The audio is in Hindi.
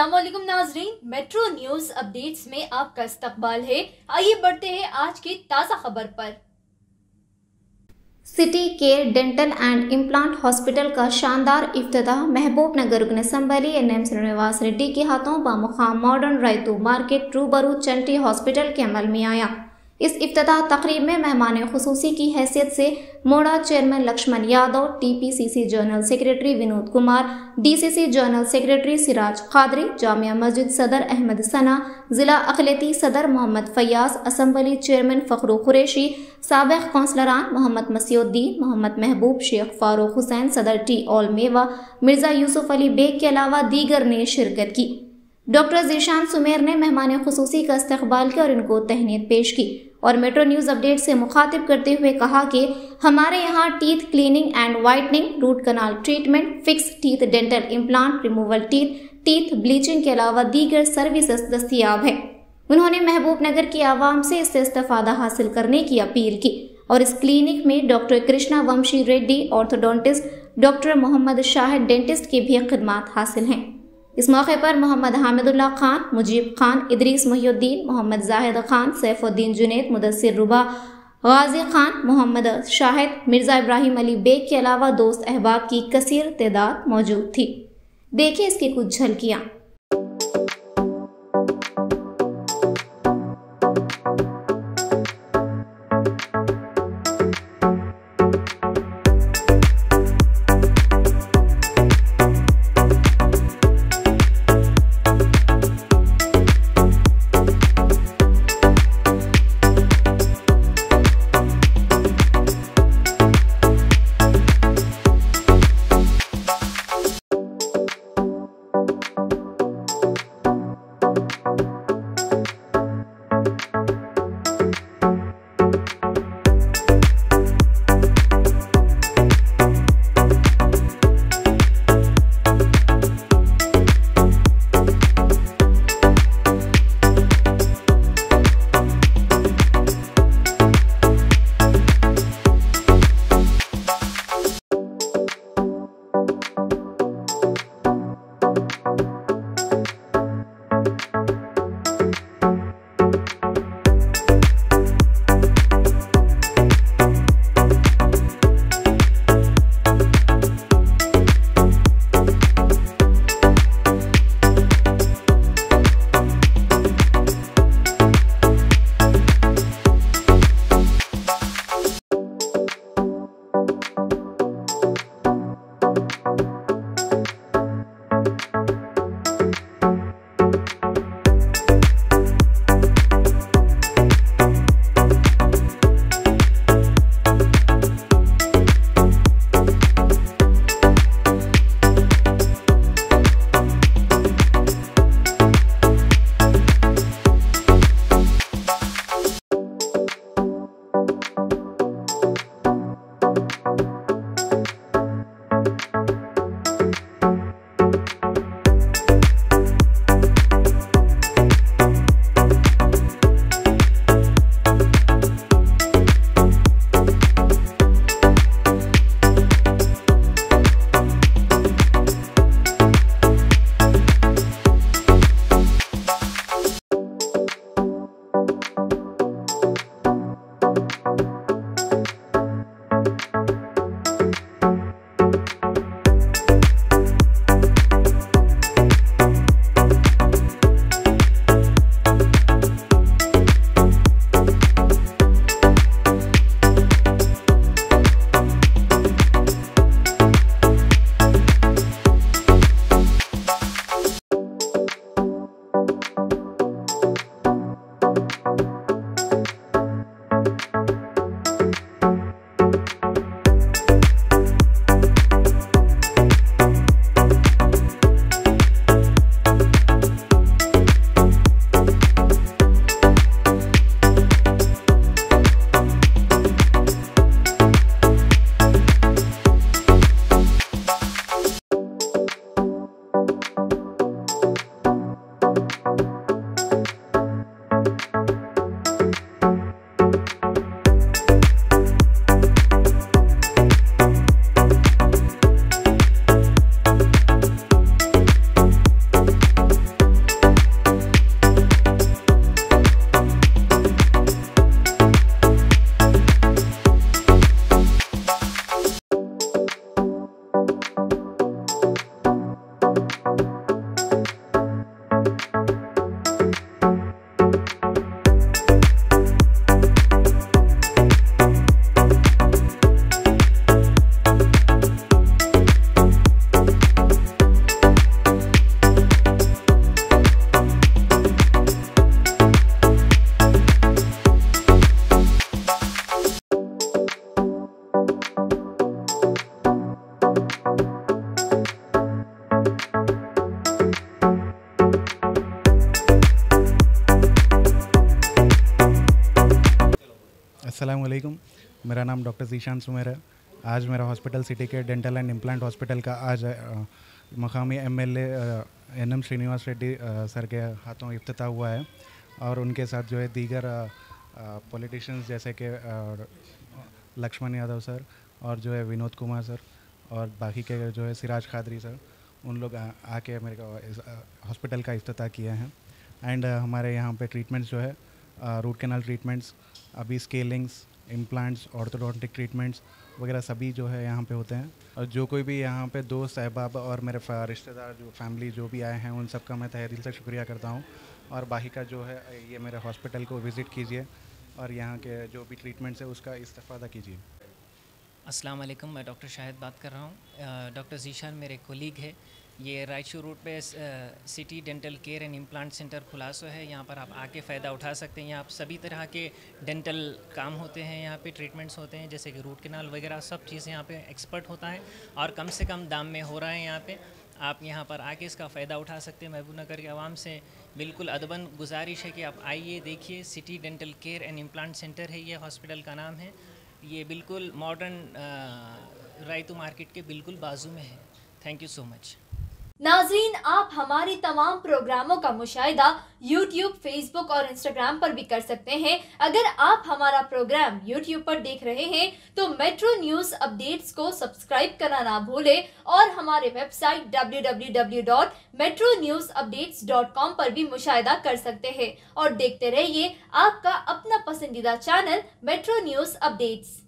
अस्सलामुअलैकुम नाजरीन, मेट्रो न्यूज अपडेट्स में आपका इस्तकबाल है। आइए बढ़ते हैं आज की ताज़ा खबर पर। City care dental and implant hospital का शानदार इफ्तिताह महबूब नगर रुकन असम्बली एनएम श्रीनिवास रेड्डी के हाथों बामुकाम मॉडर्न रायतू मार्केट रूबरू चंटी हॉस्पिटल के अमल में आया। इस इफ्तिताह तकरीब में मेहमान खुसूसी की हैसियत से Moda chairman Laxman Yadav, TPCC general secretary Vinod Kumar, DCC general secretary Siraj Qadri, Jamia Masjid सदर अहमद सना, जिला अक़लियती सदर मोहम्मद फयाज, असम्बली चेयरमैन फ़खरू कुरैशी, साबिक़ कौंसलरान मोहम्मद मसीउद्दीन, मोहम्मद महबूब, शेख फारूक हुसैन, सदर टी ऑल मेवा, मिर्ज़ा यूसुफ अली बेग के अलावा दीगर ने शिरकत की। डॉक्टर ज़ीशान सुमेर ने मेहमान खुसूसी का इस्तकबाल किया और इनको तहनीत पेश की और मेट्रो न्यूज़ अपडेट से मुखातिब करते हुए कहा कि हमारे यहाँ teeth cleaning and whitening, root canal treatment, fix teeth dental implant, removal teeth bleaching के अलावा दीगर सर्विसेज दस्तियाब है। उन्होंने महबूब नगर की आवाम से इससे इस्तेफादा हासिल करने की अपील की और इस क्लिनिक में doctor Krishna Vamshi Reddy orthodontist, doctor Mohammed Shahid dentist की भी खिदमात हासिल हैं। इस मौके पर मोहम्मद हामिदुल्लाह खान, मुजीब खान, इदरीस मुहिउद्दीन, मोहम्मद जाहिद खान, सैफुद्दीन जुनैद, मुदस्सिर रुबा, गाजी खान, मोहम्मद शाहिद, मिर्ज़ा इब्राहिम अली बेग के अलावा दोस्त अहबाब की कसीर तादाद मौजूद थी। देखिए इसकी कुछ झलकियाँ। अस्सलामुअलैकुम, मेरा नाम डॉक्टर ज़ीशान सुमेर है। आज मेरा हॉस्पिटल सिटी के डेंटल एंड इम्प्लांट हॉस्पिटल का आज मकामी MLA N M Srinivas Reddy sir के हाथों इफ्तिताह हुआ है और उनके साथ जो है दीगर पॉलिटिशियंस जैसे कि लक्ष्मण यादव सर और जो है विनोद कुमार सर और बाकी के जो है सिराज खादरी सर, उन लोग आके मेरे को हॉस्पिटल का इफ्तिताह किया है। एंड हमारे यहाँ पे ट्रीटमेंट्स जो है रूट कैनाल ट्रीटमेंट्स, अभी स्केलिंग्स, इम्प्लांट्स, ऑर्थोडोंटिक ट्रीटमेंट्स वगैरह सभी जो है यहाँ पे होते हैं। और जो कोई भी यहाँ पे दोस्त अहबाब और मेरे रिश्तेदार जो फैमिली जो भी आए हैं उन सब का मैं तहे दिल से शुक्रिया करता हूँ। और बाकी का जो है ये मेरे हॉस्पिटल को विज़िट कीजिए और यहाँ के जो भी ट्रीटमेंट्स है उसका इस्तेफ़ादा कीजिए। अस्सलाम वालेकुम, मैं डॉक्टर शाहिद बात कर रहा हूँ। डॉक्टर ज़ीशान मेरे कोलीग है। ये रायचूर रोड पे city dental care and implant centre खुलासो है। यहाँ पर आप आके फ़ायदा उठा सकते हैं। यहाँ सभी तरह के डेंटल काम होते हैं, यहाँ पे ट्रीटमेंट्स होते हैं जैसे कि रूट कैनाल वगैरह सब चीज़ें यहाँ पे एक्सपर्ट होता है और कम से कम दाम में हो रहा है। यहाँ पे आप यहाँ पर आके इसका फ़ायदा उठा सकते हैं। महबूब नगर के आवाम से बिल्कुल अदबन गुजारिश है कि आप आइए, देखिए। City dental care and implant centre है, ये हॉस्पिटल का नाम है। ये बिल्कुल मॉडर्न रायतू मार्केट के बिल्कुल बाजू में है। Thank you so much. नाज़रीन, आप हमारे तमाम प्रोग्रामों का मुशाहिदा YouTube, Facebook और Instagram पर भी कर सकते हैं। अगर आप हमारा प्रोग्राम YouTube पर देख रहे हैं तो मेट्रो न्यूज़ अपडेट्स को सब्सक्राइब करना ना भूलें और हमारे वेबसाइट www.metronewsupdates.com पर भी मुशाहिदा कर सकते हैं और देखते रहिए आपका अपना पसंदीदा चैनल मेट्रो न्यूज़ अपडेट्स।